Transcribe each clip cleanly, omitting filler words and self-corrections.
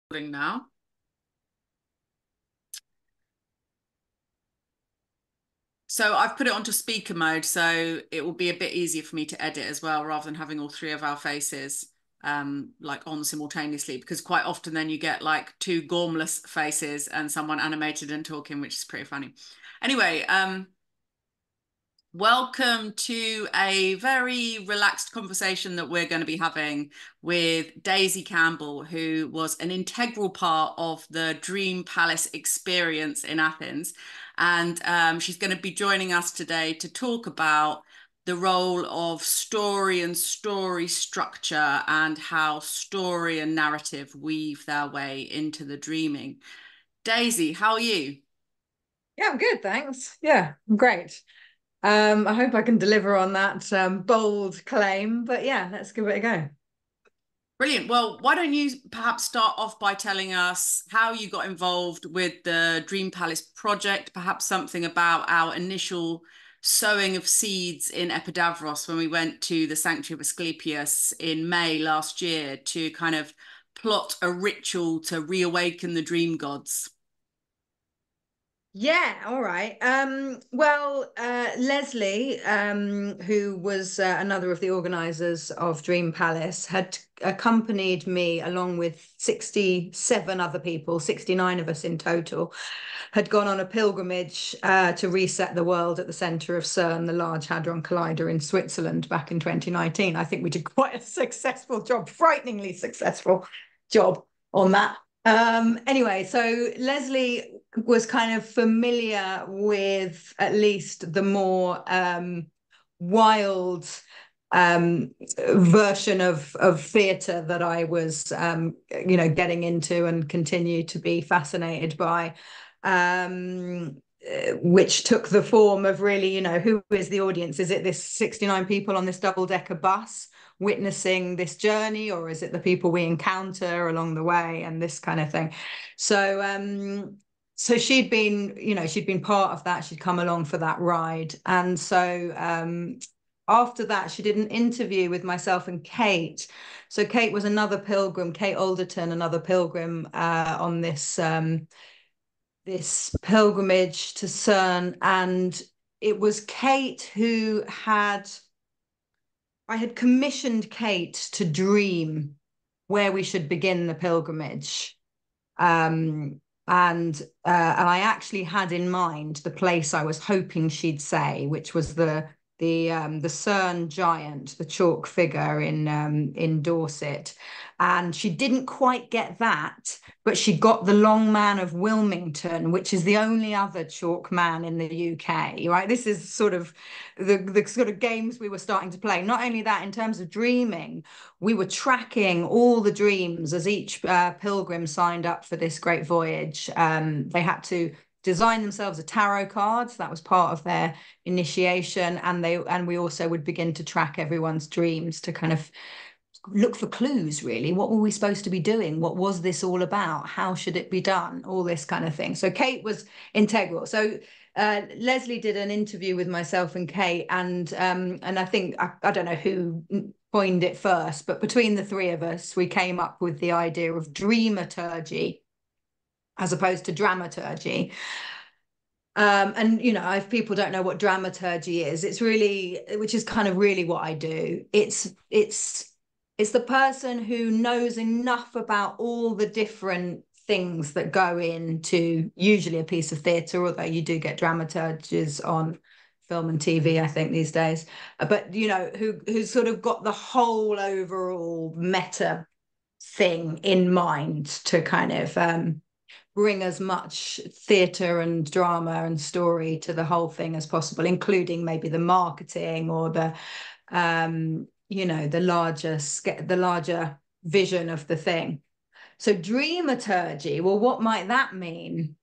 Now. So I've put it onto speaker mode, so it will be a bit easier for me to edit as well, rather than having all three of our faces like on simultaneously, because quite often then you get like two gormless faces and someone animated and talking, which is pretty funny. Anyway, welcome to a very relaxed conversation that we're going to be having with Daisy Campbell, who was an integral part of the Dream Palace experience in Athens. And she's going to be joining us today to talk about the role of story and story structure and how story and narrative weave their way into the dreaming. Daisy, how are you? Yeah, I'm good, thanks. Yeah, I'm great. I hope I can deliver on that bold claim, but yeah, let's give it a go. Brilliant. Well, why don't you perhaps start off by telling us how you got involved with the Dream Palace project, perhaps something about our initial sowing of seeds in Epidavros when we went to the Sanctuary of Asclepius in May last year to kind of plot a ritual to reawaken the dream gods. Yeah, all right. Leslie, who was another of the organizers of Dream Palace, had accompanied me along with 67 other people, 69 of us in total, had gone on a pilgrimage to reset the world at the center of CERN, the Large Hadron Collider in Switzerland back in 2019. I think we did quite a successful job, frighteningly successful job on that. Anyway, so Leslie was kind of familiar with at least the more wild version of theatre that I was, getting into and continue to be fascinated by. Which took the form of really, who is the audience? Is it this 69 people on this double-decker bus witnessing this journey, or is it the people we encounter along the way and this kind of thing? So she'd been part of that. She'd come along for that ride. And so after that, she did an interview with myself and Kate. So Kate was another pilgrim, Kate Alderton, another pilgrim on this pilgrimage to CERN. And it was Kate who I had commissioned Kate to dream where we should begin the pilgrimage. And I actually had in mind the place I was hoping she'd say, which was the CERN giant, the chalk figure in Dorset. And she didn't quite get that, but she got the Long Man of Wilmington, which is the only other chalk man in the UK, right? This is sort of the sort of games we were starting to play. Not only that, in terms of dreaming, we were tracking all the dreams as each pilgrim signed up for this great voyage. They had to design themselves a tarot card. So that was part of their initiation. And we also would begin to track everyone's dreams to kind of look for clues, really. What were we supposed to be doing? What was this all about? How should it be done? All this kind of thing. So Kate was integral. So Leslie did an interview with myself and Kate, and I think I don't know who coined it first, but between the three of us, we came up with the idea of dramaturgy as opposed to dramaturgy. And if people don't know what dramaturgy is, it's really, which is kind of really what I do. It's the person who knows enough about all the different things that go into usually a piece of theatre, although you do get dramaturges on film and TV, I think, these days. But who's sort of got the whole overall meta thing in mind to kind of bring as much theatre and drama and story to the whole thing as possible, including maybe the marketing or the larger vision of the thing. So dramaturgy, well, what might that mean?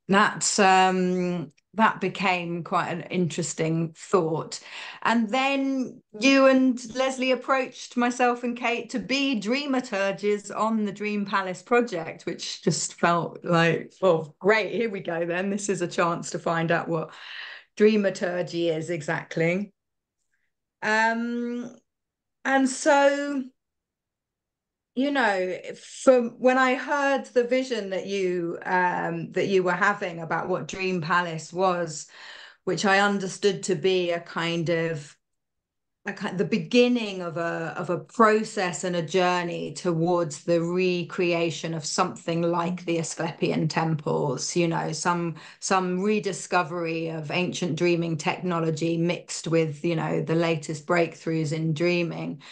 That became quite an interesting thought. And then you and Leslie approached myself and Kate to be dramaturges on the Dream Palace project, which just felt like, well, great, here we go then. This is a chance to find out what dramaturgy is exactly. And so you know, from when I heard the vision that you were having about what Dream Palace was, which I understood to be a kind of the beginning of a process and a journey towards the recreation of something like the Asclepian temples, you know, some rediscovery of ancient dreaming technology mixed with, you know, the latest breakthroughs in dreaming.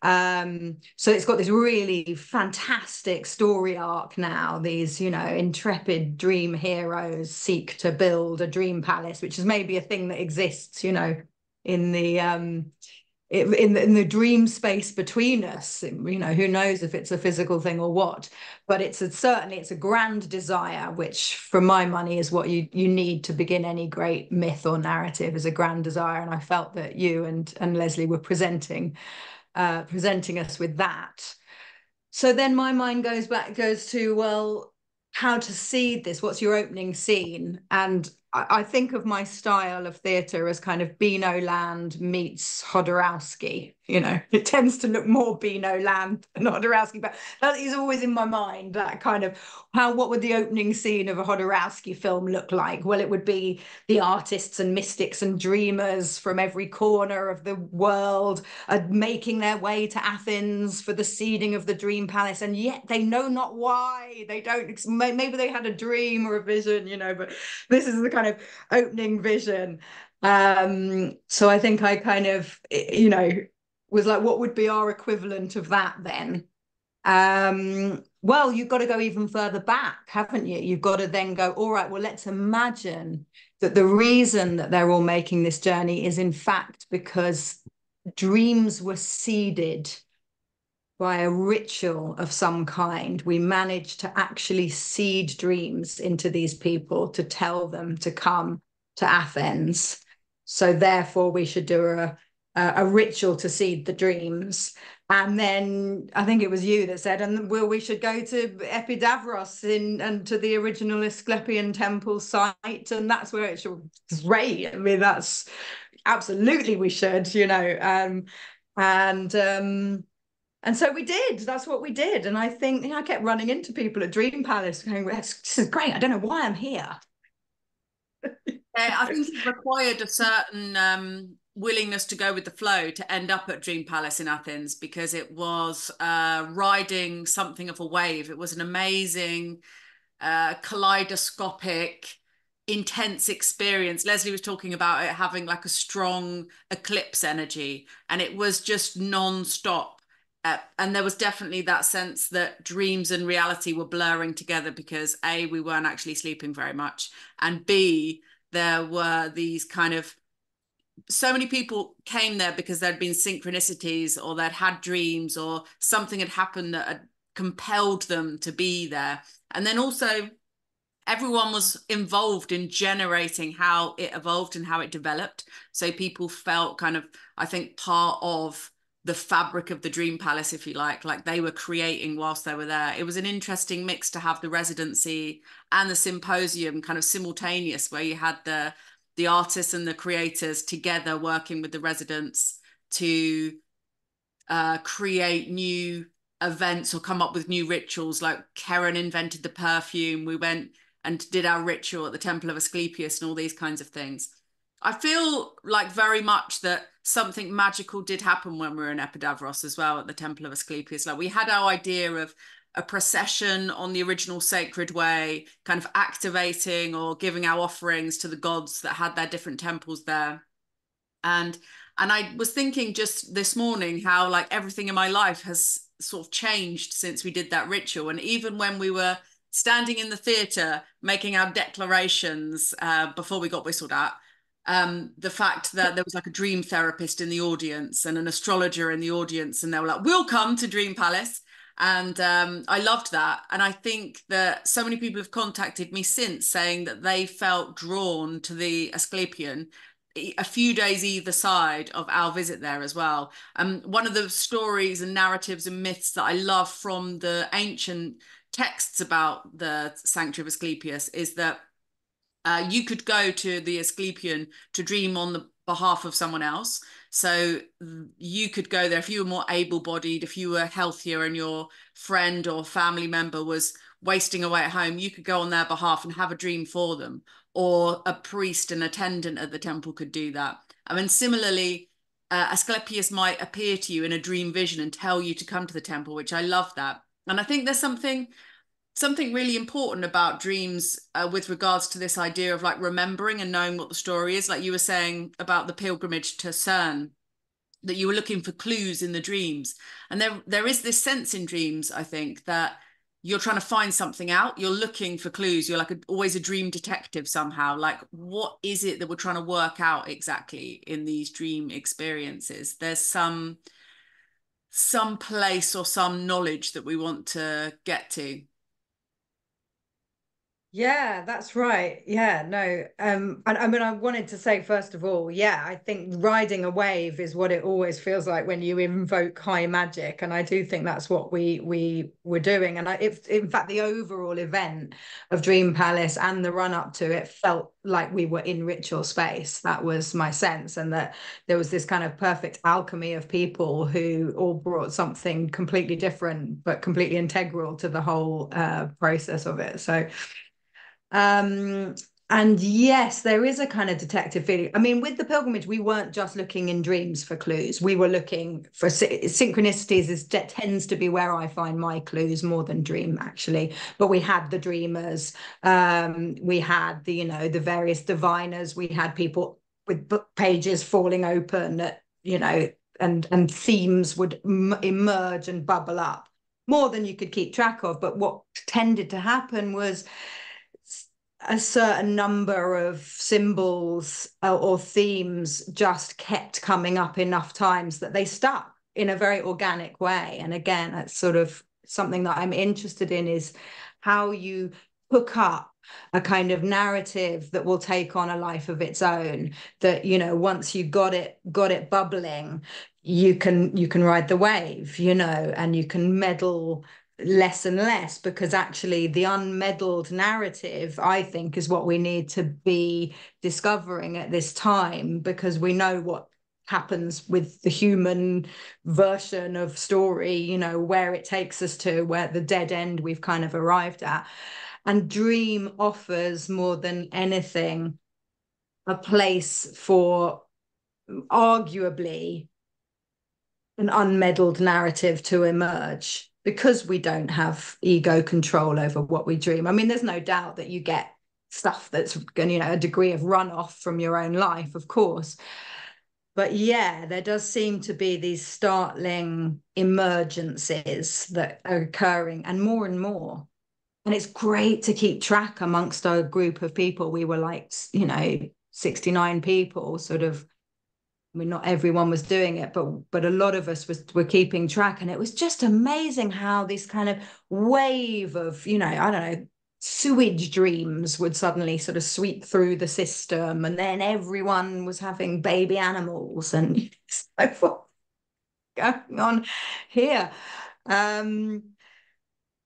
So it's got this really fantastic story arc now. These, you know, intrepid dream heroes seek to build a dream palace, which is maybe a thing that exists, you know, in the in the dream space between us. You know, who knows if it's a physical thing or what, but certainly it's a grand desire, which for my money is what you need to begin any great myth or narrative, is a grand desire. And I felt that you and Leslie were presenting us with that. So then my mind goes to, well, how to seed this? What's your opening scene? And I think of my style of theatre as kind of Beano Land meets Hodorowski. You know, it tends to look more Beano Land than Hodorowski, but that is always in my mind, that kind of what would the opening scene of a Hodorowski film look like? Well, it would be the artists and mystics and dreamers from every corner of the world making their way to Athens for the seeding of the dream palace, and yet they know not why. They don't, maybe they had a dream or a vision, you know, but this is the kind of opening vision. So I think I kind of, you know, was like, what would be our equivalent of that then? Well, you've got to go even further back, haven't you? You've got to then go, all right, well, let's imagine that the reason that they're all making this journey is in fact because dreams were seeded by a ritual of some kind. We managed to actually seed dreams into these people to tell them to come to Athens. So therefore we should do a ritual to seed the dreams. And then I think it was you that said, and well, we should go to Epidavros and to the original Asclepian temple site. And that's where it should. Great. I mean, that's absolutely we should, you know. And so we did. That's what we did. And I think, you know, I kept running into people at Dream Palace going, this is great. I don't know why I'm here. I think it required a certain willingness to go with the flow to end up at Dream Palace in Athens, because it was riding something of a wave. It was an amazing, kaleidoscopic, intense experience. Leslie was talking about it having like a strong eclipse energy, and it was just non-stop. And there was definitely that sense that dreams and reality were blurring together because A, we weren't actually sleeping very much, and B, there were these kind of, so many people came there because there'd been synchronicities or they'd had dreams or something had happened that had compelled them to be there. And then also everyone was involved in generating how it evolved and how it developed. So people felt kind of, I think, part of the fabric of the dream palace, if you like they were creating whilst they were there. It was an interesting mix to have the residency and the symposium kind of simultaneous, where you had the artists and the creators together working with the residents to create new events or come up with new rituals. Like Karen invented the perfume, we went and did our ritual at the Temple of Asclepius and all these kinds of things. I feel like very much that something magical did happen when we were in Epidavros as well at the Temple of Asclepius. Like we had our idea of a procession on the original sacred way, kind of activating or giving our offerings to the gods that had their different temples there. And I was thinking just this morning how like everything in my life has sort of changed since we did that ritual. And even when we were standing in the theatre making our declarations before we got whistled at, the fact that there was like a dream therapist in the audience and an astrologer in the audience, and they were like, we'll come to Dream Palace. And I loved that. And I think that so many people have contacted me since saying that they felt drawn to the Asclepian a few days either side of our visit there as well. One of the stories and narratives and myths that I love from the ancient texts about the Sanctuary of Asclepius is that you could go to the Asclepian to dream on behalf of someone else. So you could go there if you were more able-bodied, if you were healthier and your friend or family member was wasting away at home, you could go on their behalf and have a dream for them. Or a priest, an attendant at the temple could do that. I mean, similarly, Asclepius might appear to you in a dream vision and tell you to come to the temple, which I love that. And I think there's something really important about dreams with regards to this idea of like remembering and knowing what the story is. Like you were saying about the pilgrimage to CERN, that you were looking for clues in the dreams. And there is this sense in dreams, I think, that you're trying to find something out. You're looking for clues. You're like always a dream detective somehow. Like, what is it that we're trying to work out exactly in these dream experiences? There's some place or some knowledge that we want to get to. Yeah, that's right. Yeah, no. And I mean, I wanted to say, first of all, yeah, I think riding a wave is what it always feels like when you invoke high magic. And I do think that's what we were doing. And in fact, the overall event of Dream Palace and the run up to it felt like we were in ritual space. That was my sense. And that there was this kind of perfect alchemy of people who all brought something completely different, but completely integral to the whole process of it. So um, and yes, there is a kind of detective feeling. I mean, with the pilgrimage, we weren't just looking in dreams for clues. We were looking for synchronicities. Tends to be where I find my clues more than dream, actually. But we had the dreamers. We had the various diviners. We had people with book pages falling open and themes would emerge and bubble up more than you could keep track of. But what tended to happen was a certain number of symbols or themes just kept coming up enough times that they stuck in a very organic way. And again, that's sort of something that I'm interested in, is how you hook up a kind of narrative that will take on a life of its own, that once you got it bubbling, you can ride the wave, and you can meddle less and less, because actually the unmeddled narrative, I think, is what we need to be discovering at this time, because we know what happens with the human version of story, where it takes us to, where the dead end we've kind of arrived at. And dream offers more than anything a place for arguably an unmeddled narrative to emerge, because we don't have ego control over what we dream. I mean, there's no doubt that you get stuff that's a degree of runoff from your own life, of course. But yeah, there does seem to be these startling emergences that are occurring, and more. And it's great to keep track amongst our group of people. We were like, 69 people, sort of. I mean, not everyone was doing it, but a lot of us were keeping track. And it was just amazing how this kind of wave of, I don't know, sewage dreams would suddenly sort of sweep through the system. And then everyone was having baby animals and so forth going on here.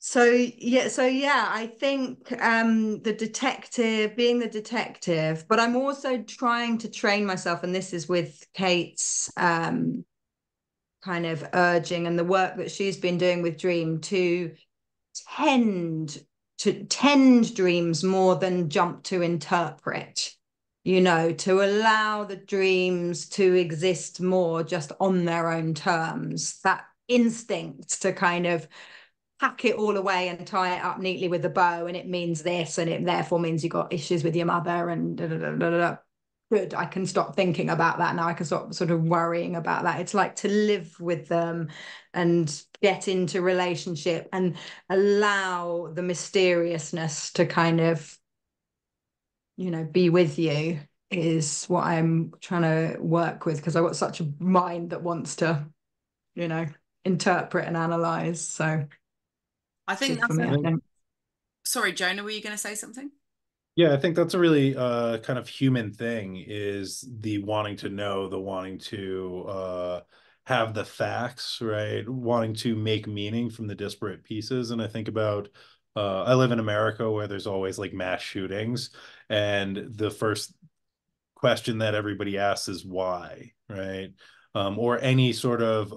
So yeah, I think being the detective, but I'm also trying to train myself, and this is with Kate's kind of urging and the work that she's been doing with Dream, to tend dreams more than jump to interpret, to allow the dreams to exist more just on their own terms. That instinct to kind of pack it all away and tie it up neatly with a bow, and it means this, and it therefore means you got issues with your mother, and da, da, da, da, da. Good, I can stop thinking about that now. I can stop sort of worrying about that. It's like to live with them and get into relationship and allow the mysteriousness to kind of, be with you, is what I'm trying to work with, because I've got such a mind that wants to, interpret and analyze. So I think good for that's me, I think. Sorry, Jonah, were you going to say something? Yeah, I think that's a really kind of human thing, is the wanting to know, the wanting to have the facts, right? Wanting to make meaning from the disparate pieces. And I think about, I live in America, where there's always like mass shootings, and the first question that everybody asks is why, right? Or any sort of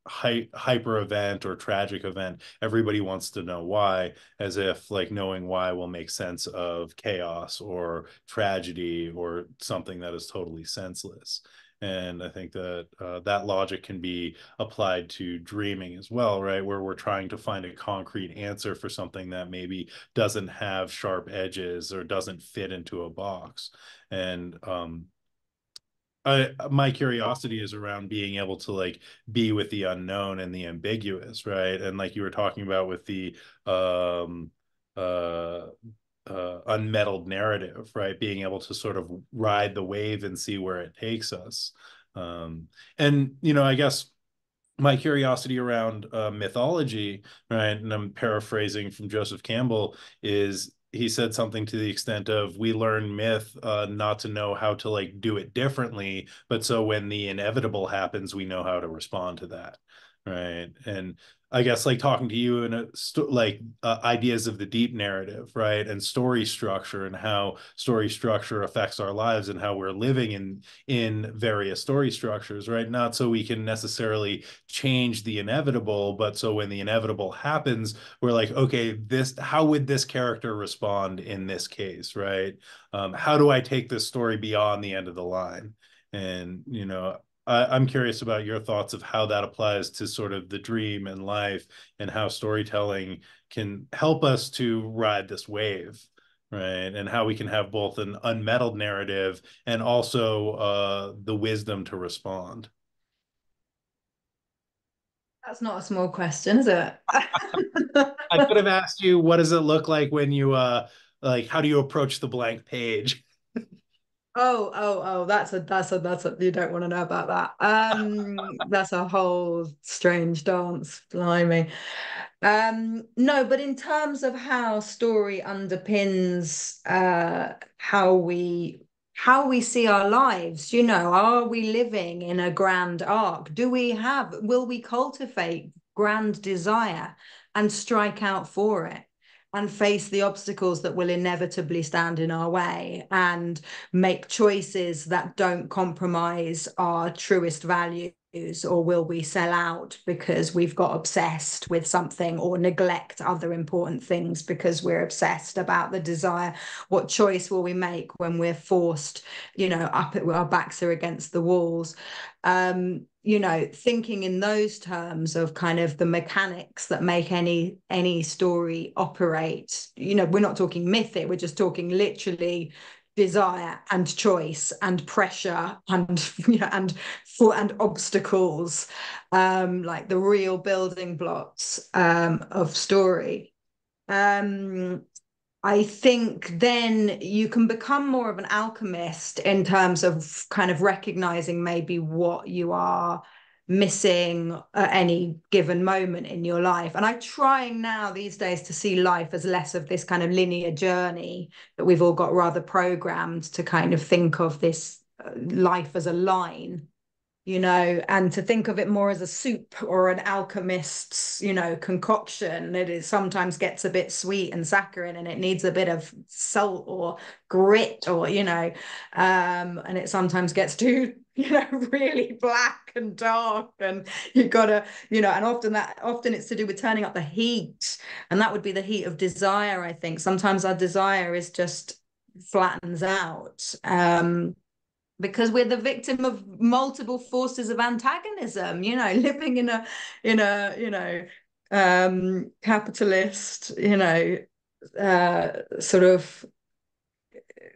hyper event or tragic event, everybody wants to know why, as if like knowing why will make sense of chaos or tragedy or something that is totally senseless. And I think that that logic can be applied to dreaming as well, right? Where we're trying to find a concrete answer for something that maybe doesn't have sharp edges or doesn't fit into a box. And my curiosity is around being able to like be with the unknown and the ambiguous, right? And like you were talking about with the uh unmeddled narrative, right? Being able to sort of ride the wave and see where it takes us. And you know, I guess my curiosity around mythology, right? And I'm paraphrasing from Joseph Campbell, is he said something to the extent of, we learn myth not to know how to like do it differently, but so when the inevitable happens, we know how to respond to that, right? And I guess like talking to you and like ideas of the deep narrative, right, and story structure and how story structure affects our lives and how we're living in various story structures, right? Not so we can necessarily change the inevitable, but so when the inevitable happens, we're like, okay, this, how would this character respond in this case, right? How do I take this story beyond the end of the line? And you know, I'm curious about your thoughts of how that applies to sort of the dream and life, and how storytelling can help us to ride this wave, right? And how we can have both an unmeddled narrative and also the wisdom to respond. That's not a small question, is it? I could have asked you, what does it look like when you like, how do you approach the blank page? Oh, that's a you don't want to know about that. That's a whole strange dance, blimey. No, but in terms of how story underpins how we see our lives, you know, are we living in a grand arc? Will we cultivate grand desire and strike out for it? And face the obstacles that will inevitably stand in our way, and make choices that don't compromise our truest values? Or will we sell out because we've got obsessed with something, or neglect other important things because we're obsessed about the desire? What choice will we make when we're forced, you know, up at our backs are against the walls? You know, thinking in those terms of kind of the mechanics that make any story operate. You know, we're not talking mythic, we're just talking literally desire and choice and pressure and you know, and obstacles, like the real building blocks of story. I think then you can become more of an alchemist in terms of kind of recognizing maybe what you are missing at any given moment in your life. And I'm trying now these days to see life as less of this kind of linear journey that we've all got rather programmed to kind of think of this life as a line, you know, and to think of it more as a soup or an alchemist's, you know, concoction. It sometimes gets a bit sweet and saccharine, and it needs a bit of salt or grit, or, you know, and it sometimes gets too, you know, really black and dark, and you've got to, you know, and often it's to do with turning up the heat, and that would be the heat of desire. I think sometimes our desire is just flattens out. Because we're the victim of multiple forces of antagonism, you know, living in a you know, capitalist, you know, sort of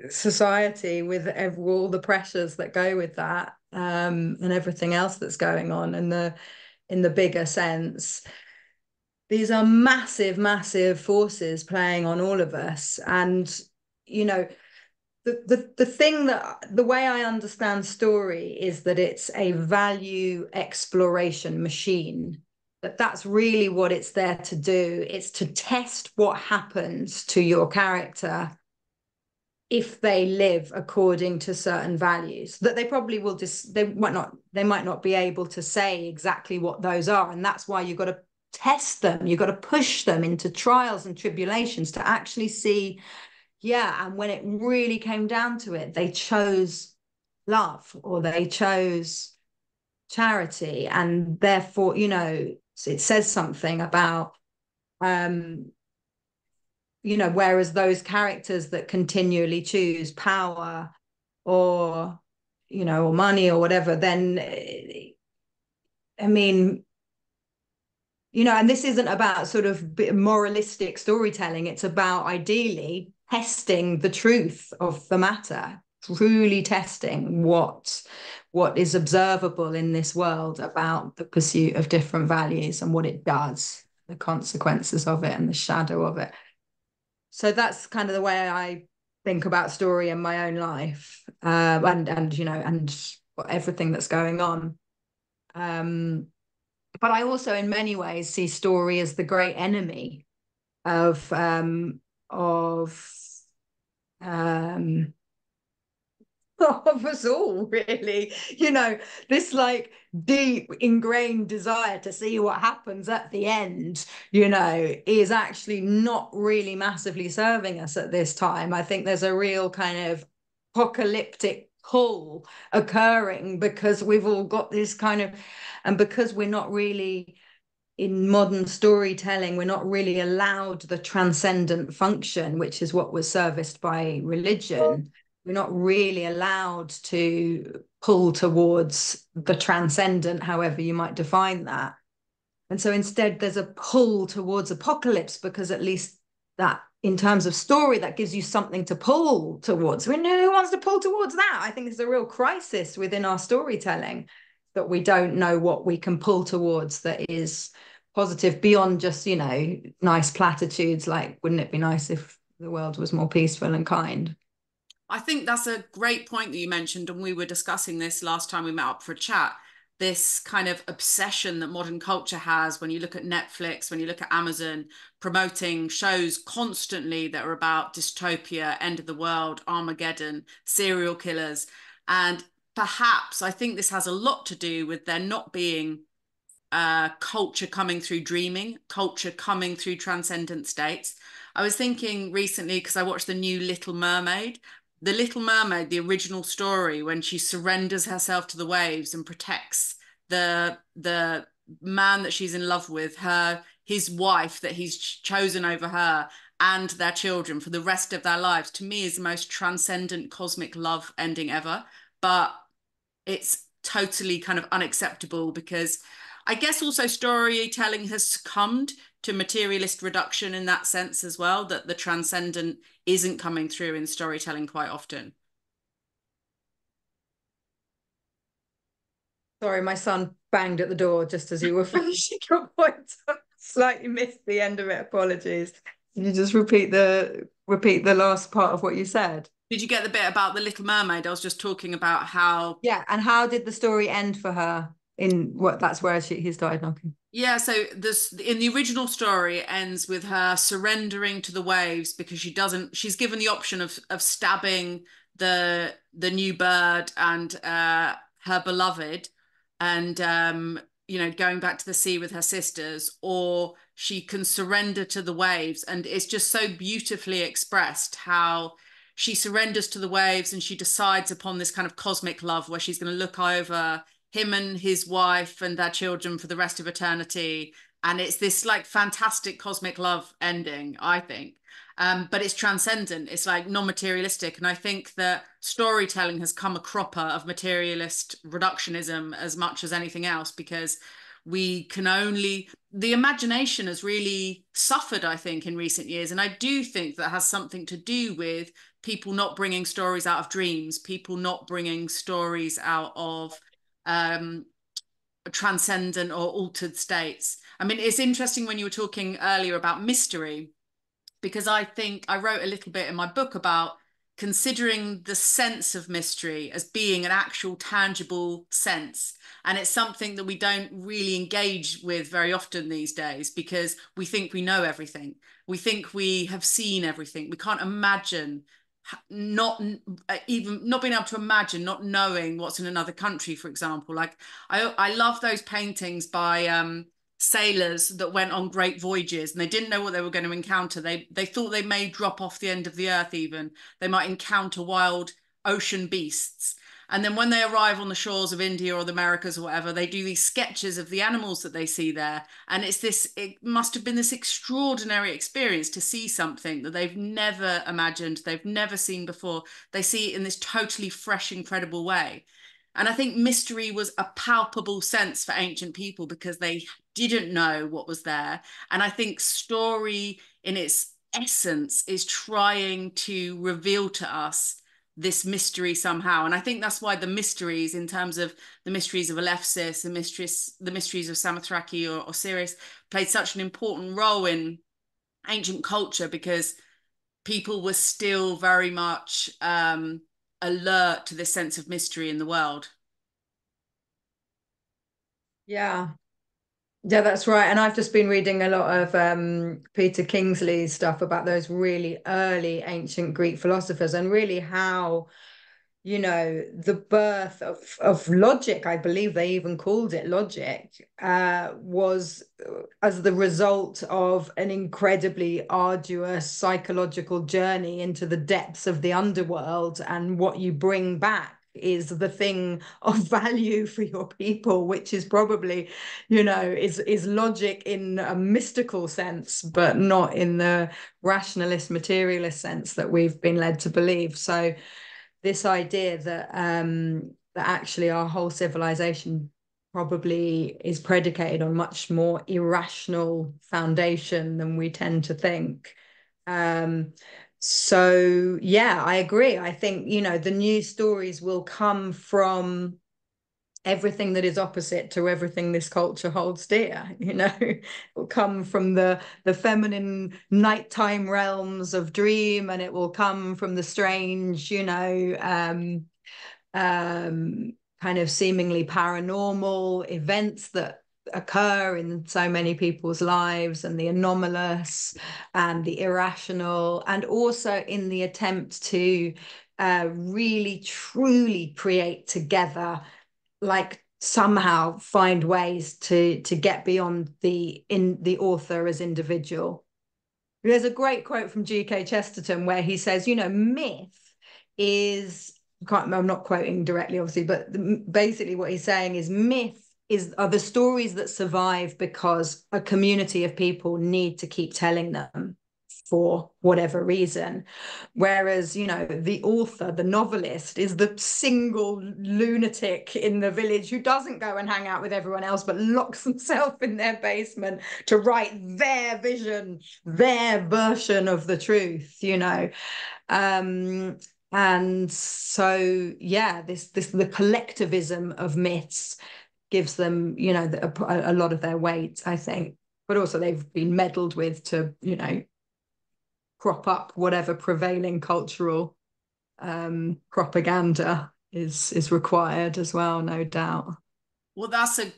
society with all the pressures that go with that, and everything else that's going on in the bigger sense. These are massive forces playing on all of us. And you know, the thing that the way I understand story is that it's a value exploration machine. That's really what it's there to do. It's to test what happens to your character if they live according to certain values that they probably will just they might not be able to say exactly what those are. And that's why you've got to test them. You've got to push them into trials and tribulations to actually see yeah, and when it really came down to it, they chose love, or they chose charity, and therefore, you know, it says something about you know, whereas those characters that continually choose power or, you know, or money or whatever, then I mean, you know, and this isn't about sort of moralistic storytelling. It's about ideally testing the truth of the matter, truly testing what is observable in this world about the pursuit of different values and what it does, the consequences of it and the shadow of it. So that's kind of the way I think about story in my own life, and you know, and everything that's going on. But I also, in many ways, see story as the great enemy of of um, of us all, really. You know, this like deep ingrained desire to see what happens at the end, you know, is actually not really massively serving us at this time. I think there's a real kind of apocalyptic pull occurring because we've all got this kind of, and because we're not really in modern storytelling, we're not really allowed the transcendent function, which is what was serviced by religion. We're not really allowed to pull towards the transcendent, however you might define that. And so instead, there's a pull towards apocalypse, because at least that, in terms of story, that gives you something to pull towards. Who wants to pull towards that? I think there's a real crisis within our storytelling, that we don't know what we can pull towards that is positive beyond just, you know, nice platitudes like, wouldn't it be nice if the world was more peaceful and kind? I think that's a great point that you mentioned, and we were discussing this last time we met up for a chat. This kind of obsession that modern culture has, when you look at Netflix, when you look at Amazon, promoting shows constantly that are about dystopia, end of the world, Armageddon, serial killers. And perhaps I think this has a lot to do with there not being culture coming through dreaming, culture coming through transcendent states. I was thinking recently, because I watched the new Little Mermaid. The Little Mermaid, the original story, when she surrenders herself to the waves and protects the man that she's in love with, his wife that he's chosen over her, and their children for the rest of their lives, to me is the most transcendent cosmic love ending ever. But it's totally kind of unacceptable, because I guess also storytelling has succumbed to materialist reduction in that sense as well, that the transcendent isn't coming through in storytelling quite often. Sorry, my son banged at the door just as you were finishing your point. Slightly missed the end of it. Apologies. Can you just repeat the last part of what you said? Did you get the bit about the Little Mermaid? I was just talking about how. Yeah, and how did the story end for her? In what, that's where he started knocking. Yeah, so this in the original story, it ends with her surrendering to the waves, because she's given the option of stabbing the new bird and her beloved, and you know, going back to the sea with her sisters, or she can surrender to the waves. And it's just so beautifully expressed how she surrenders to the waves, and she decides upon this kind of cosmic love where she's going to look over him and his wife and their children for the rest of eternity. And it's this like fantastic cosmic love ending, I think. But it's transcendent. It's like non-materialistic. And I think that storytelling has come a cropper of materialist reductionism as much as anything else, because the imagination has really suffered, I think, in recent years. And I do think that has something to do with people not bringing stories out of dreams, people not bringing stories out of transcendent or altered states. I mean, it's interesting when you were talking earlier about mystery, because I think I wrote a little bit in my book about considering the sense of mystery as being an actual tangible sense. And it's something that we don't really engage with very often these days, because we think we know everything. We think we have seen everything. We can't imagine not even not being able to imagine not knowing what's in another country, for example. Like I love those paintings by sailors that went on great voyages, and they didn't know what they were going to encounter. They thought they may drop off the end of the earth, even they might encounter wild ocean beasts. And then when they arrive on the shores of India or the Americas or whatever, they do these sketches of the animals that they see there. And it must have been this extraordinary experience to see something that they've never imagined, they've never seen before. They see it in this totally fresh, incredible way. And I think mystery was a palpable sense for ancient people because they didn't know what was there. And I think story in its essence is trying to reveal to us this mystery somehow. And I think that's why the mysteries, in terms of the mysteries of Alephsis, the mysteries of Samothraki or Osiris, played such an important role in ancient culture, because people were still very much alert to this sense of mystery in the world. Yeah. Yeah, that's right. And I've just been reading a lot of Peter Kingsley's stuff about those really early ancient Greek philosophers, and really how, you know, the birth of logic, I believe they even called it logic, was as the result of an incredibly arduous psychological journey into the depths of the underworld. And what you bring back is the thing of value for your people, which is probably, you know, is logic in a mystical sense, but not in the rationalist materialist sense that we've been led to believe. So this idea that that actually our whole civilization probably is predicated on much more irrational foundation than we tend to think. So yeah, I agree. I think, you know, the new stories will come from everything that is opposite to everything this culture holds dear. You know, it will come from the feminine nighttime realms of dream, and it will come from the strange, you know, kind of seemingly paranormal events that occur in so many people's lives, and the anomalous and the irrational, and also in the attempt to really truly create together, like somehow find ways to get beyond the author as individual. There's a great quote from G.K. Chesterton where he says, you know, myth is, I'm not quoting directly, obviously, but basically what he's saying is myth are the stories that survive because a community of people need to keep telling them for whatever reason. Whereas, you know, the author, the novelist, is the single lunatic in the village who doesn't go and hang out with everyone else, but locks himself in their basement to write their vision, their version of the truth, you know. And so, yeah, the collectivism of myths gives them, you know, a lot of their weight, I think. But also they've been meddled with to, you know, prop up whatever prevailing cultural propaganda is required as well, no doubt. Well, that's an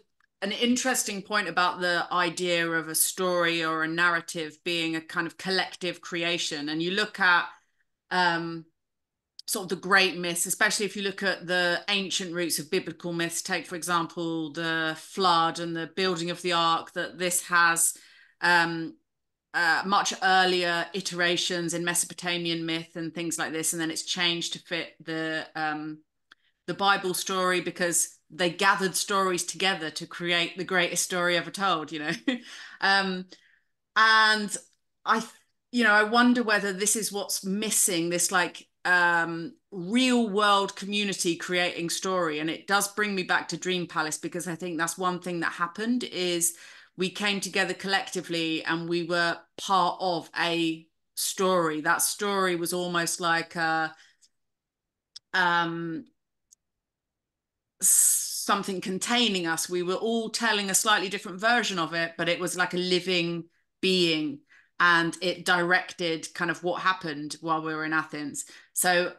interesting point about the idea of a story or a narrative being a kind of collective creation. And you look at sort of the great myths, especially if you look at the ancient roots of biblical myths. Take, for example, the flood and the building of the ark, that this has much earlier iterations in Mesopotamian myth and things like this, and then it's changed to fit the Bible story because they gathered stories together to create the greatest story ever told, you know. And I wonder whether this is what's missing, this like real world community creating story. And it does bring me back to Dream Palace, because I think that's one thing that happened is we came together collectively and we were part of a story. That story was almost like something containing us. We were all telling a slightly different version of it, but it was like a living being, and it directed kind of what happened while we were in Athens. So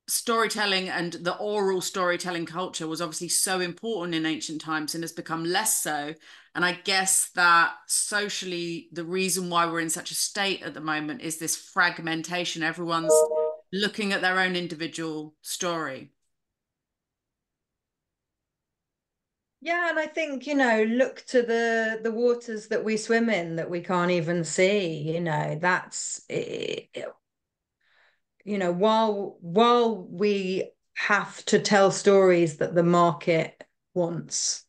storytelling and the oral storytelling culture was obviously so important in ancient times and has become less so. And I guess that socially, the reason why we're in such a state at the moment is this fragmentation. Everyone's looking at their own individual story. Yeah, and I think, look to the waters that we swim in that we can't even see, that's while we have to tell stories that the market wants,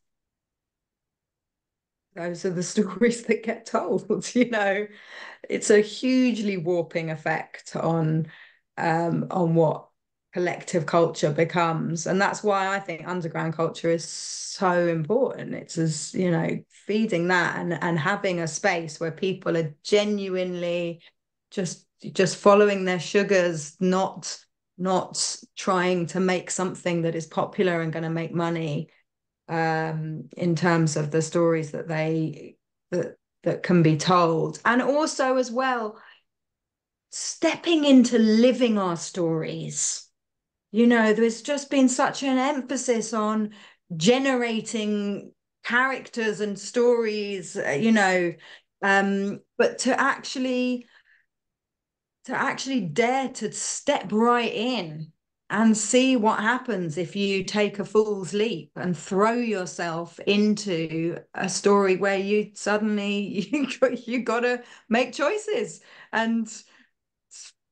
those are the stories that get told. It's a hugely warping effect on what collective culture becomes. And that's why I think underground culture is so important. It's as, feeding that and having a space where people are genuinely just following their sugars, not trying to make something that is popular and going to make money, in terms of the stories that can be told. And also as well, stepping into living our stories. There's just been such an emphasis on generating characters and stories, but to actually dare to step right in and see what happens if you take a fool's leap and throw yourself into a story where you suddenly you got to make choices and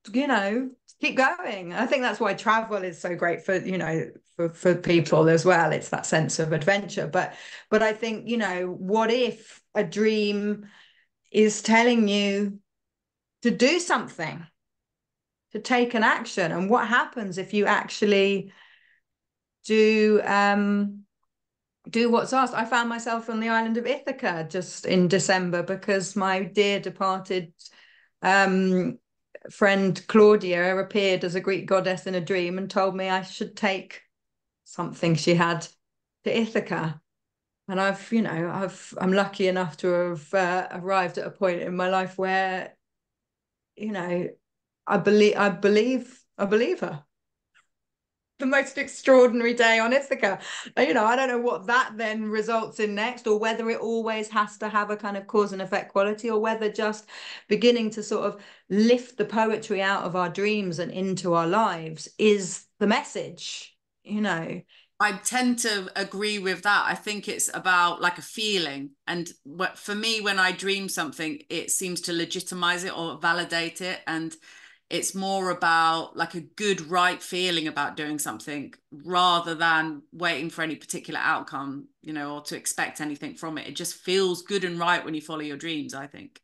keep going. I think that's why travel is so great for people as well. It's that sense of adventure. But I think, what if a dream is telling you to do something, to take an action? And what happens if you actually do what's asked? I found myself on the island of Ithaca just in December because my dear departed friend Claudia appeared as a Greek goddess in a dream and told me I should take something she had to Ithaca. And I'm lucky enough to have arrived at a point in my life where, I believe her. The most extraordinary day on Ithaca. I don't know what that then results in next, or whether it always has to have a kind of cause and effect quality, or whether just beginning to sort of lift the poetry out of our dreams and into our lives is the message. I tend to agree with that. I think it's about like a feeling. And for me, when I dream something, it seems to legitimize it or validate it. And it's more about like a good, right feeling about doing something rather than waiting for any particular outcome, or to expect anything from it. It just feels good and right when you follow your dreams, I think.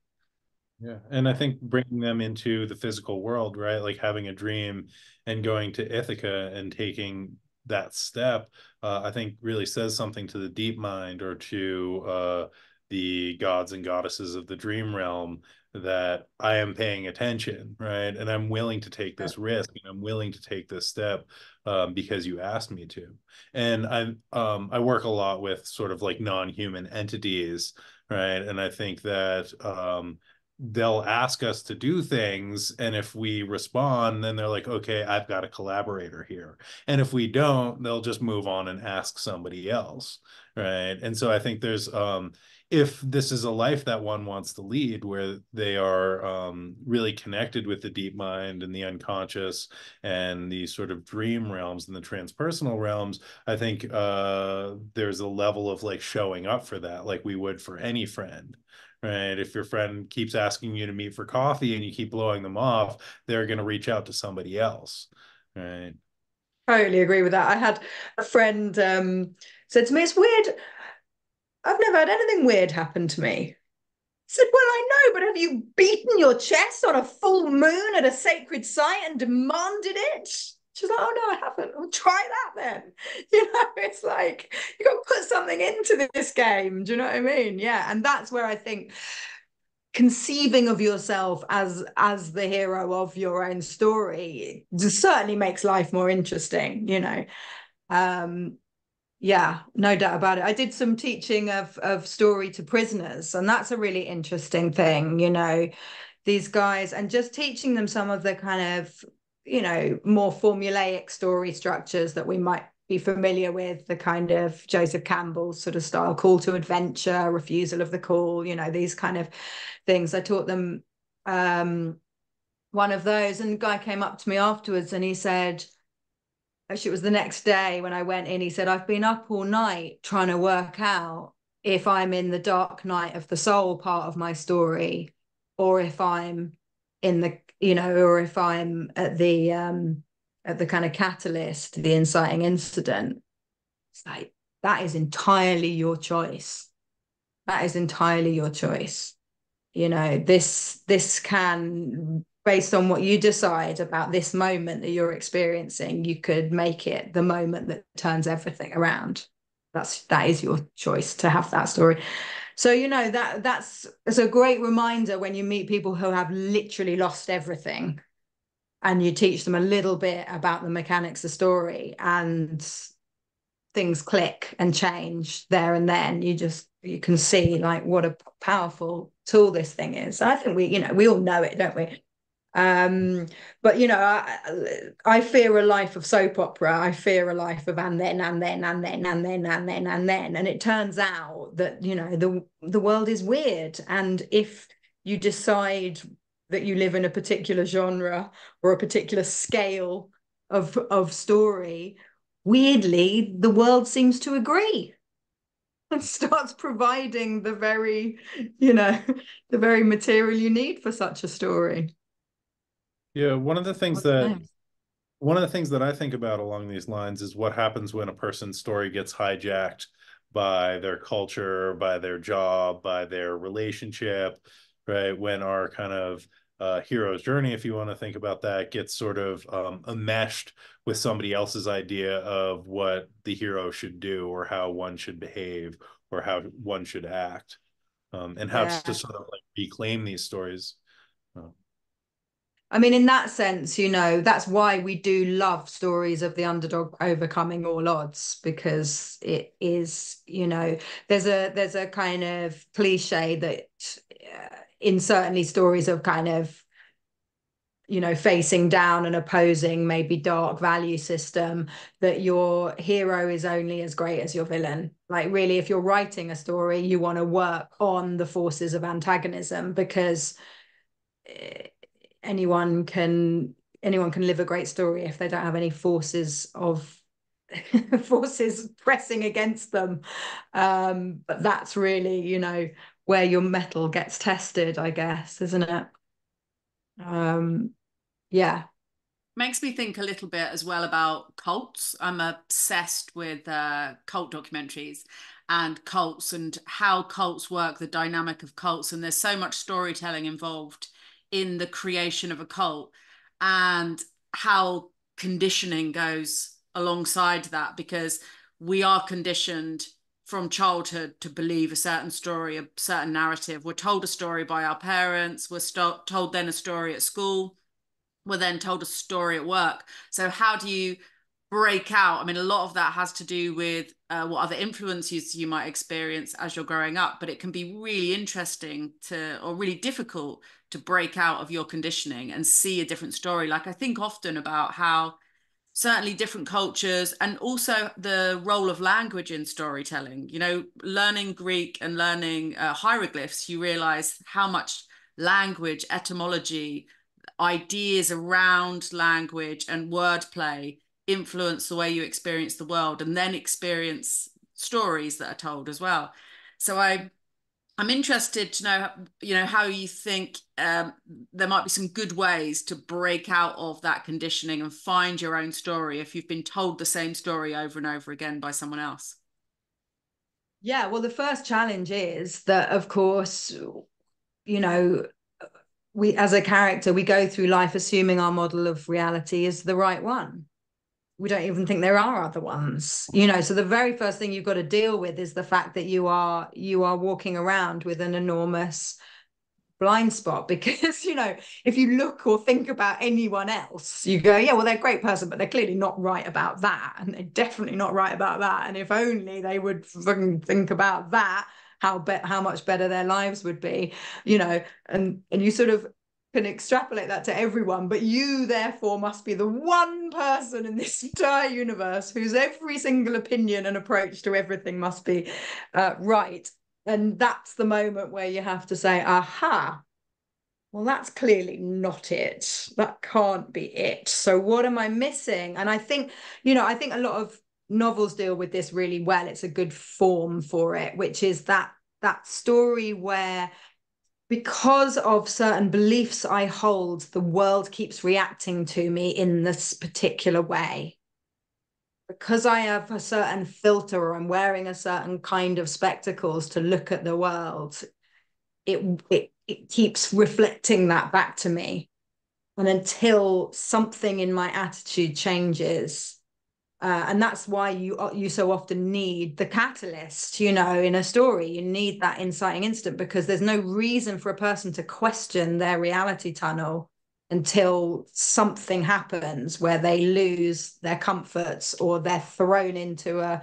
Yeah. And I think bringing them into the physical world, right? Like having a dream and going to Ithaca and taking that step, I think really says something to the deep mind or to the gods and goddesses of the dream realm that I am paying attention, right? And I'm willing to take this risk and I'm willing to take this step because you asked me to. And I work a lot with sort of like non-human entities, right? And I think that they'll ask us to do things, and if we respond, then they're like, okay, I've got a collaborator here. And if we don't, they'll just move on and ask somebody else, right? And so I think there's if this is a life that one wants to lead, where they are really connected with the deep mind and the unconscious and the sort of dream realms and the transpersonal realms, I think there's a level of like showing up for that, like we would for any friend, right? If your friend keeps asking you to meet for coffee and you keep blowing them off, they're going to reach out to somebody else, right? Totally agree with that. I had a friend said to me, "It's weird. I've never had anything weird happen to me." I said, "Well, I know, but have you beaten your chest on a full moon at a sacred site and demanded it?" She's like, "Oh no, I haven't." Well, try that then. It's like you got to put something into this game. Do you know what I mean? Yeah, and that's where I think conceiving of yourself as the hero of your own story certainly makes life more interesting. Yeah, no doubt about it. I did some teaching of story to prisoners, and that's a really interesting thing, these guys, and just teaching them some of the kind of, more formulaic story structures that we might be familiar with, the kind of Joseph Campbell sort of style, call to adventure, refusal of the call, these kind of things. I taught them one of those, and the guy came up to me afterwards and he said, actually, it was the next day when I went in, he said, I've been up all night trying to work out if I'm in the dark night of the soul part of my story, or if I'm in the, or if I'm at the kind of catalyst, the inciting incident. It's like, that is entirely your choice. That is entirely your choice. This can, based on what you decide about this moment that you're experiencing, you could make it the moment that turns everything around. That is your choice to have that story. So, that's a great reminder when you meet people who have literally lost everything, and you teach them a little bit about the mechanics of story, and things click and change there and then. You can see like what a powerful tool this thing is. I think we all know it, don't we? But I fear a life of soap opera. I fear a life of and then, and it turns out that the world is weird, and if you decide that you live in a particular genre or a particular scale of story, weirdly the world seems to agree and starts providing the very material you need for such a story. Yeah, one of the things that I think about along these lines is what happens when a person's story gets hijacked by their culture, by their job, by their relationship, right? When our kind of hero's journey, if you want to think about that, gets sort of enmeshed with somebody else's idea of what the hero should do, or how one should behave, or how one should act, and how to sort of like reclaim these stories. I mean, in that sense, that's why we do love stories of the underdog overcoming all odds, because it is, there's a kind of cliche that in certainly stories of kind of, facing down and opposing maybe dark value system, that your hero is only as great as your villain. Like, really, if you're writing a story, you want to work on the forces of antagonism, because anyone can live a great story if they don't have any forces pressing against them. But that's really, where your mettle gets tested, I guess, isn't it? Yeah. Makes me think a little bit as well about cults. I'm obsessed with cult documentaries and cults, and how cults work, the dynamic of cults. And there's so much storytelling involved in the creation of a cult, and how conditioning goes alongside that, because we are conditioned from childhood to believe a certain story, a certain narrative. We're told a story by our parents, we're told then a story at school, we're then told a story at work. So how do you break out? I mean, a lot of that has to do with what other influences you might experience as you're growing up, but it can be really interesting or really difficult to break out of your conditioning and see a different story. Like, I think often about how certainly different cultures, and also the role of language in storytelling. Learning Greek and learning hieroglyphs, you realize how much language, etymology, ideas around language and wordplay influence the way you experience the world, and then experience stories that are told as well. So I'm interested to know, how you think there might be some good ways to break out of that conditioning and find your own story if you've been told the same story over and over again by someone else. Yeah, well, the first challenge is that, of course, we, as a character, we go through life assuming our model of reality is the right one. We don't even think there are other ones, so the very first thing you've got to deal with is the fact that you are walking around with an enormous blind spot, because if you look or think about anyone else, you go, yeah, well, they're a great person, but they're clearly not right about that, and they're definitely not right about that, and if only they would fucking think about that, how much better their lives would be, and you sort of can extrapolate that to everyone, but you therefore must be the one person in this entire universe whose every single opinion and approach to everything must be right. And that's the moment where you have to say, aha, well, that's clearly not it. That can't be it. So what am I missing? And I think, I think a lot of novels deal with this really well. It's a good form for it, which is that story where, because of certain beliefs I hold, the world keeps reacting to me in this particular way. Because I have a certain filter, or I'm wearing a certain kind of spectacles to look at the world, it keeps reflecting that back to me. And until something in my attitude changes, and that's why you so often need the catalyst, in a story. You need that inciting incident, because there's no reason for a person to question their reality tunnel until something happens where they lose their comforts, or they're thrown into a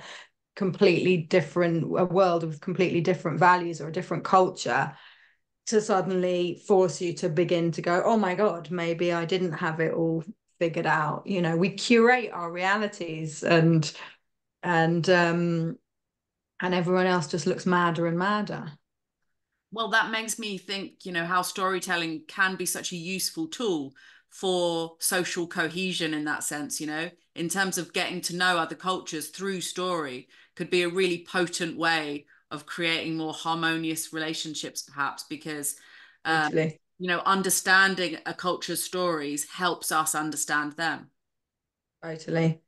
world with completely different values or a different culture, to suddenly force you to begin to go, oh my God, maybe I didn't have it all figured out. We curate our realities, and everyone else just looks madder and madder. Well, that makes me think, how storytelling can be such a useful tool for social cohesion in that sense, in terms of getting to know other cultures through story, could be a really potent way of creating more harmonious relationships, perhaps, because, Totally. understanding a culture's stories helps us understand them. Totally.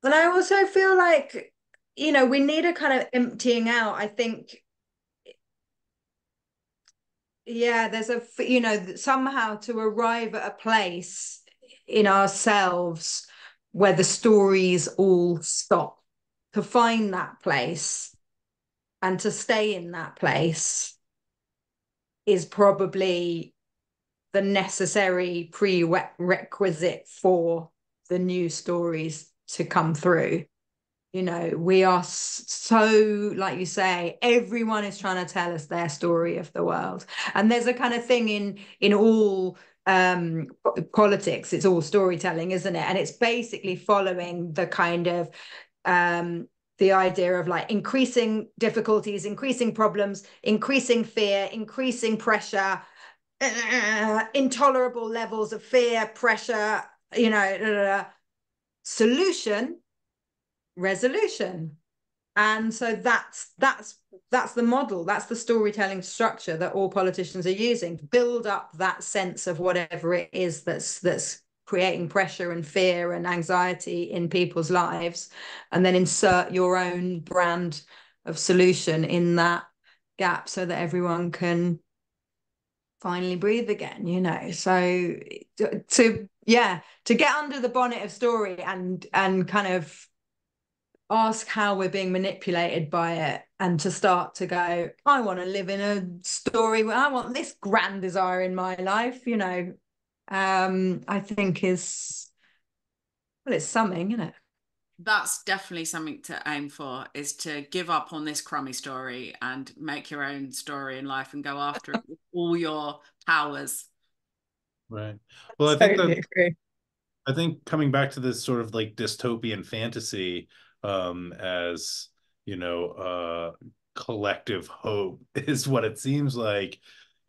And I also feel like, we need a kind of emptying out. I think, yeah, there's somehow to arrive at a place in ourselves where the stories all stop, to find that place and to stay in that place is probably the necessary prerequisite for the new stories to come through. We are so, like you say, everyone is trying to tell us their story of the world. And there's a kind of thing in all politics, it's all storytelling, isn't it? And it's basically following the kind of the idea of like increasing difficulties, increasing problems, increasing fear, increasing pressure, intolerable levels of fear, pressure, solution, resolution. And so that's the model, that's the storytelling structure that all politicians are using to build up that sense of whatever it is that's creating pressure and fear and anxiety in people's lives, and then insert your own brand of solution in that gap so that everyone can finally breathe again. So to get under the bonnet of story and kind of ask how we're being manipulated by it, and to start to go, I want to live in a story where I want this grand desire in my life, I think is, well, it's something, isn't it? That's definitely something to aim for, is to give up on this crummy story and make your own story in life and go after it with all your powers. Right. Well, I think coming back to this sort of like dystopian fantasy, as collective hope is what it seems like.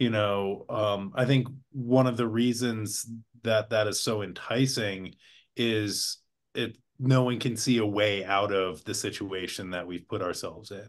I think one of the reasons that is so enticing is no one can see a way out of the situation that we've put ourselves in.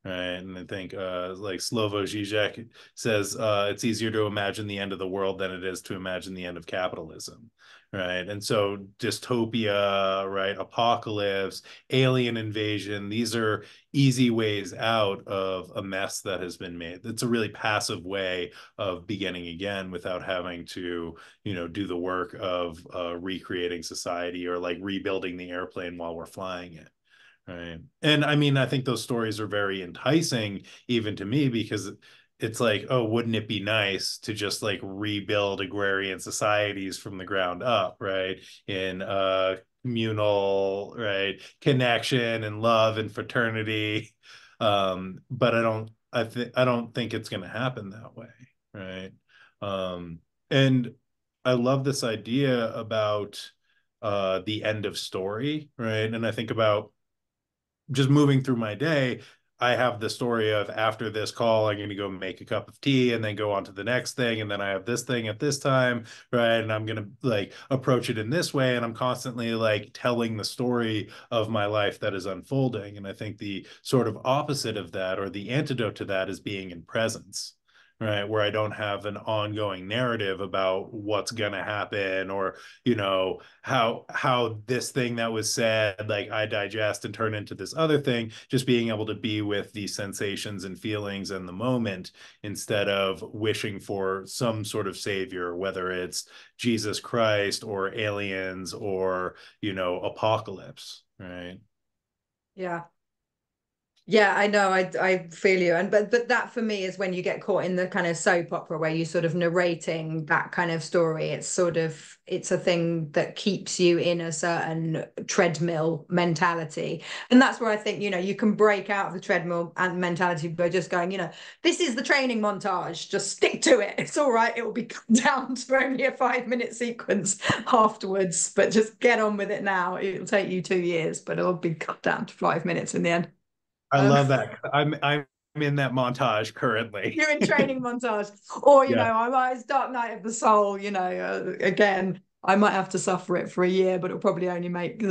Right. And I think like Slavoj Žižek says, it's easier to imagine the end of the world than it is to imagine the end of capitalism. Right. And so dystopia, right, apocalypse, alien invasion, these are easy ways out of a mess that has been made. It's a really passive way of beginning again without having to, do the work of recreating society, or like rebuilding the airplane while we're flying it. Right. And I mean, I think those stories are very enticing, even to me, because it's like, oh, wouldn't it be nice to just like rebuild agrarian societies from the ground up, right? In communal, right, connection and love and fraternity. But I don't think it's going to happen that way, right? And I love this idea about the end of story, right? And I think about just moving through my day, I have the story of after this call, I'm going to go make a cup of tea and then go on to the next thing. And then I have this thing at this time, right? And I'm going to like approach it in this way. And I'm constantly like telling the story of my life that is unfolding. And I think the sort of opposite of that, or the antidote to that, is being in presence. Right, where I don't have an ongoing narrative about what's gonna happen, or how this thing that was said, like I digest and turn into this other thing. Just being able to be with the sensations and feelings and the moment, instead of wishing for some sort of savior, whether it's Jesus Christ or aliens or apocalypse. Right. Yeah. Yeah, I know. I feel you. And but that for me is when you get caught in the kind of soap opera where you sort of narrating that kind of story. It's a thing that keeps you in a certain treadmill mentality. And that's where I think, you can break out of the treadmill and mentality by just going, this is the training montage. Just stick to it. It's all right. It will be cut down to only a 5-minute sequence afterwards, but just get on with it now. It'll take you 2 years, but it'll be cut down to 5 minutes in the end. I love that. I'm in that montage currently. You're in training montage, or Yeah. it's Dark Night of the Soul. Again, I might have to suffer it for a year, but it'll probably only make 10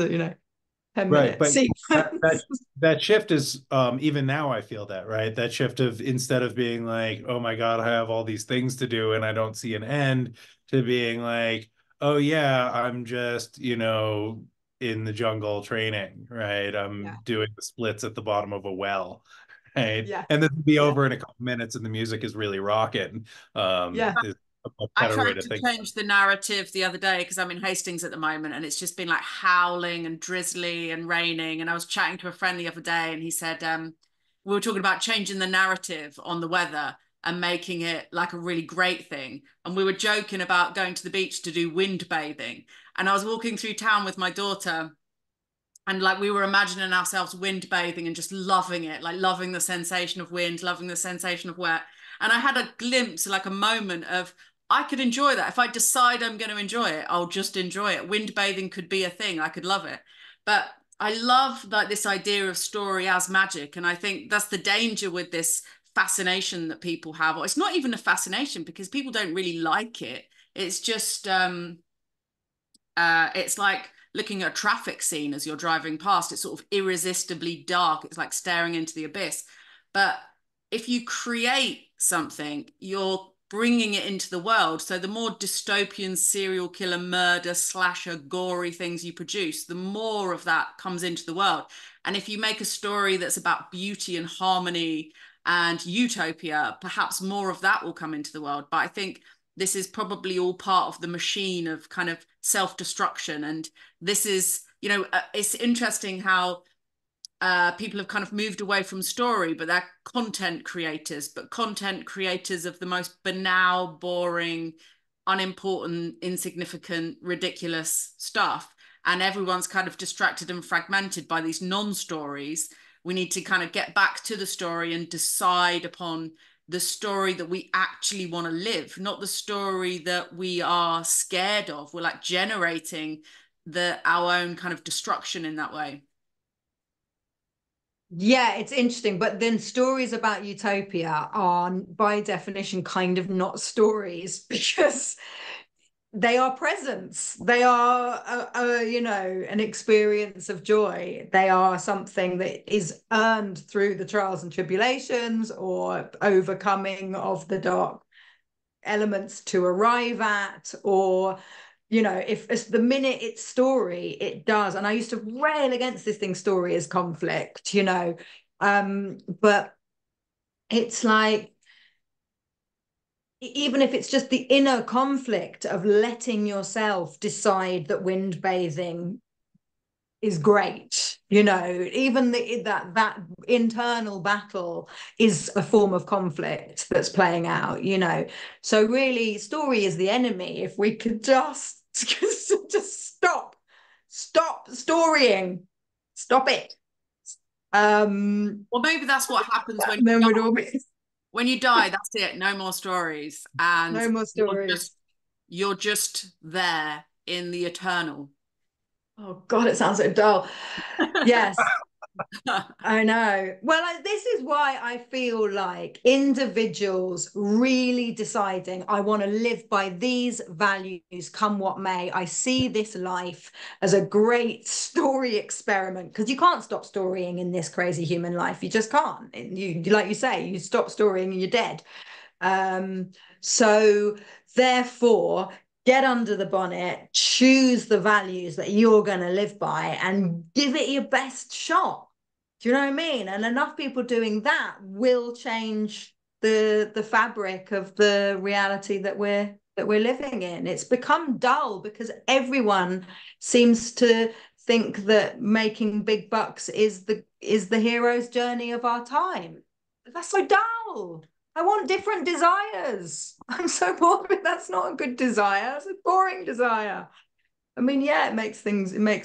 Right, minutes. but that, sequence. that shift is even now I feel that, right? That shift of, instead of being like, oh my God, I have all these things to do and I don't see an end, to being like, oh yeah, I'm just, in the jungle training, right? I'm doing the splits at the bottom of a well, right? Yeah, And this will be over in a couple minutes and the music is really rocking. yeah. Is a much I better way tried to to think. change the narrative the other day because I'm in Hastings at the moment and it's just been like howling and drizzly and raining. And I was chatting to a friend the other day and he said, we were talking about changing the narrative on the weather and making it like a really great thing. And we were joking about going to the beach to do wind bathing. And I was walking through town with my daughter and like we were imagining ourselves wind bathing and just loving it, like loving the sensation of wind, loving the sensation of wet. And I had a glimpse, like a moment of, I could enjoy that. If I decide I'm going to enjoy it, I'll just enjoy it. Wind bathing could be a thing. I could love it. But I love like this idea of story as magic. And I think that's the danger with this fascination that people have. Or it's not even a fascination because people don't really like it. It's just it's like looking at a traffic scene as you're driving past. It's sort of irresistibly dark. It's like staring into the abyss. But if you create something, you're bringing it into the world. So the more dystopian serial killer, murder, slasher, gory things you produce, the more of that comes into the world. And if you make a story that's about beauty and harmony and utopia, perhaps more of that will come into the world. But I think this is probably all part of the machine of kind of self-destruction. And this is, it's interesting how people have kind of moved away from story, but they're content creators, but content creators of the most banal, boring, unimportant, insignificant, ridiculous stuff. And everyone's kind of distracted and fragmented by these non-stories. We need to kind of get back to the story and decide upon the story that we actually want to live, not the story that we are scared of. We're like generating our own kind of destruction in that way. Yeah, it's interesting. But then stories about utopia are by definition kind of not stories because they are presence. They are, an experience of joy. They are something that is earned through the trials and tribulations or overcoming of the dark elements to arrive at, or if it's the minute it's story, it does. And I used to rail against this thing, story as conflict, but it's like, even if it's just the inner conflict of letting yourself decide that wind bathing is great, even that internal battle is a form of conflict that's playing out, so really story is the enemy. If we could just stop storying, stop it. Well, maybe that's what happens when you die. That's it, no more stories, and no more stories. You're just there in the eternal. Oh God, it sounds so dull. Yes. I know. Well, this is why I feel like individuals really deciding, I want to live by these values, come what may. I see this life as a great story experiment, because you can't stop storying in this crazy human life. You just can't. You, like you say, you stop storying and you're dead. So therefore, get under the bonnet, choose the values that you're going to live by, and give it your best shot. Do you know what I mean? And enough people doing that will change the fabric of the reality that we're living in. It's become dull because everyone seems to think that making big bucks is the hero's journey of our time. That's so dull. I want different desires. I'm so bored with that's not a good desire. It's a boring desire. I mean, yeah, it makes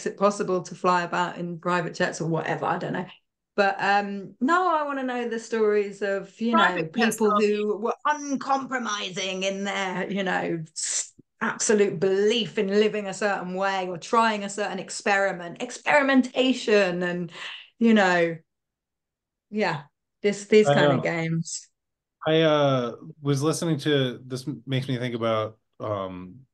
it possible to fly about in private jets or whatever. I don't know. But no, I want to know the stories of, Private jets people are who were uncompromising in their, absolute belief in living a certain way or trying a certain experimentation, and, yeah, these kind of games. I was listening to this, makes me think about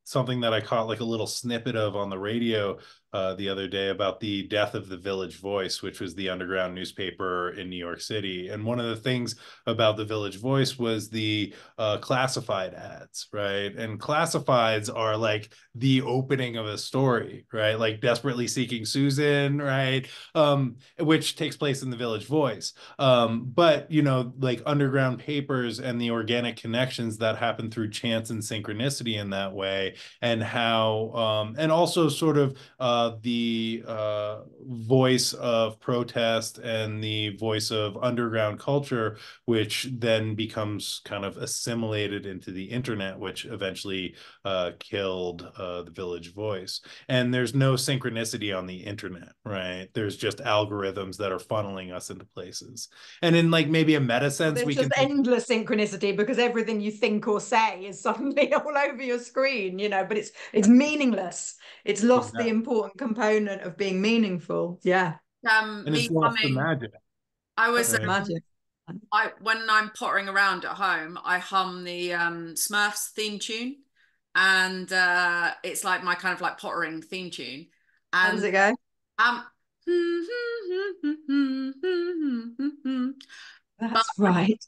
something that I caught like a little snippet of on the radio the other day about the death of the Village Voice, which was the underground newspaper in New York City. And one of the things about the Village Voice was the classified ads, right? And classifieds are like the opening of a story, right? Like Desperately Seeking Susan, right? Which takes place in the Village Voice. But, like underground papers and the organic connections that happen through chance and synchronicity in that way, and how, and also sort of the voice of protest and the voice of underground culture, which then becomes kind of assimilated into the internet, which eventually killed the Village Voice. And there's no synchronicity on the internet, right? There's just algorithms that are funneling us into places. And in like maybe a meta sense, There's just endless synchronicity because everything you think or say is suddenly all over your screen, but it's meaningless. It's lost the important component of being meaningful. Yeah. And it's lost the magic. I was right? Magic. when I'm pottering around at home, I hum the Smurfs theme tune, and it's like my kind of like pottering theme tune. How And does it go? um, but That's right.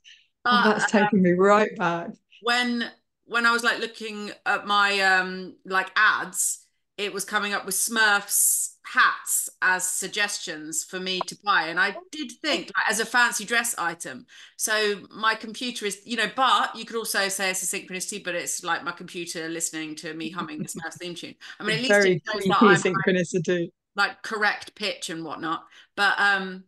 Oh, but that's taking me right back. when I was like looking at my like ads, it was coming up with Smurfs hats as suggestions for me to buy, and I did think like as a fancy dress item. So my computer is, but you could also say it's a synchronicity, but it's like my computer listening to me humming the Smurfs theme tune. I mean, at least it Very shows that creepy I'm synchronicity. like correct pitch and whatnot. Well,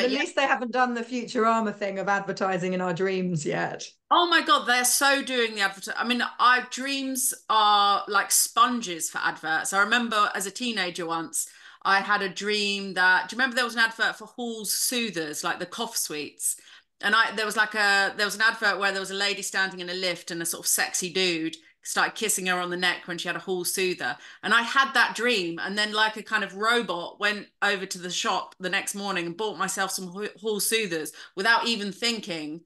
at Yeah. least they haven't done the Futurama thing of advertising in our dreams yet. Oh my God, they're so doing the advert. I mean, our dreams are like sponges for adverts. I remember as a teenager once, I had a dream that, do you remember there was an advert for Hall's Soothers, like the cough sweets? And there was an advert where there was a lady standing in a lift and a sort of sexy dude started kissing her on the neck when she had a Hall Soother. And I had that dream, and then like a kind of robot went over to the shop the next morning and bought myself some Hall Soothers without even thinking.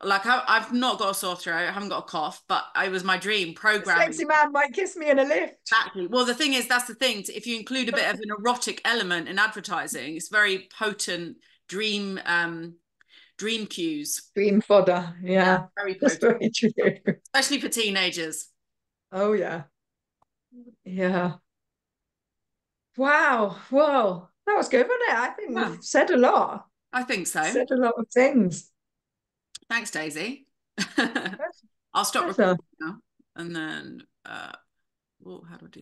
Like I've not got a sore throat, I haven't got a cough, but it was my dream programming. Sexy man might kiss me in a lift. Exactly. Well, the thing is, that's the thing. If you include a bit of an erotic element in advertising, it's very potent dream cues. Dream fodder. Yeah. Very That's potent, very true. especially for teenagers. Oh, yeah. Yeah. Wow. Well, that was good, wasn't it? I think Yeah, we've said a lot. I think so. Said a lot of things. Thanks, Daisy. I'll stop Pleasure. recording now, and then how do I do that?